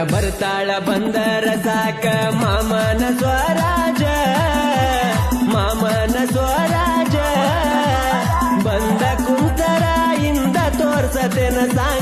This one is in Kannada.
ಬರ್ತಾಳ ಬಂದರ ಸಾಕ ಮಾಮನ ಸ್ವರಾಜ ಮಾಮನ ಸ್ವರಾಜ ಬಂದ ಕುಂತರ ಇಂದ ತೋರ್ಸತೇನ ಸಾಂಗ